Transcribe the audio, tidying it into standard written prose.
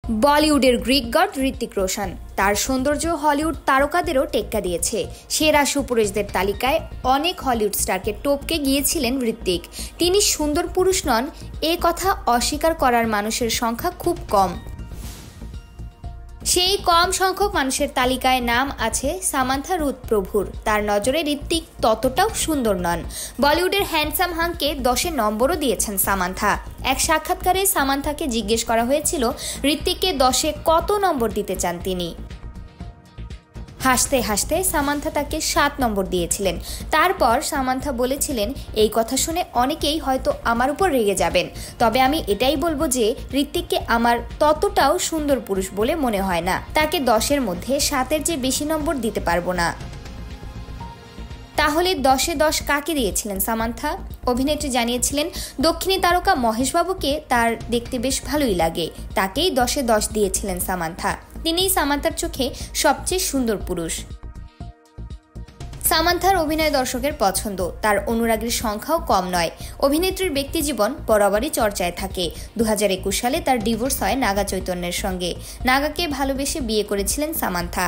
বলিউডের Greek god Hrithik Roshan তার সৌন্দর্য হলিউড তারকাদেরও টেক্কা দিয়েছে। সেরা সুপুরুষদের তালিকায় অনেক হলিউড স্টারকে টপকে গিয়েছিলেন ঋত্বিক। তিনি সুন্দর পুরুষ নন এ কথা অস্বীকার করার মানুষের সংখ্যা খুব কম। সেই কম সংখ্যক মানুষের তালিকায় নাম আছে সামান্থা রুথ প্রভুর। তার নজরে ঋত্বিক ততটাও সুন্দর নন। বলিউডের হ্যান্ডসাম হাংকে 10-এ নম্বরও দিয়েছেন সামান্থা। এক সাক্ষাৎকারে সামান্থাকে জিজ্ঞেস করা হয়েছিল ঋত্বিককে 10-এ কত নম্বর দিতে চান তিনি। হাসতে হাসতে সামান্থা তাকে 7 নম্বর দিয়েছিলেন। তারপর সামান্থা বলেছিলেন, এই কথা শুনে অনেকেই হয়তো আমার উপর রেগে যাবেন, তবে আমি এটাই বলবো যে ঋত্বিককে আমার ততটাও সুন্দর পুরুষ বলে মনে হয় না। তাকে 10-এর মধ্যে 7-এর চেয়ে বেশি নম্বর দিতে পারবো না। তাহলে 10-এ 10 কাকে দিয়েছিলেন সামান্থা? অভিনেত্রী জানিয়েছিলেন, দক্ষিণী তারকা মহেশ বাবুকে তার দেখতে বেশ ভালোই লাগে, তাকেই 10-এ 10 দিয়েছিলেন সামান্থা। তিনিই সামান্থার চোখে সবচেয়ে সুন্দর পুরুষ। সামান্থার অভিনয় দর্শকের পছন্দ, তার অনুরাগীর সংখ্যাও কম নয়। অভিনেত্রীর ব্যক্তিজীবন বরাবরই চর্চায় থাকে। 2021 সালে তার ডিভোর্স হয় নাগা চৈতন্যের সঙ্গে। নাগাকে ভালোবেসে বিয়ে করেছিলেন সামান্থা।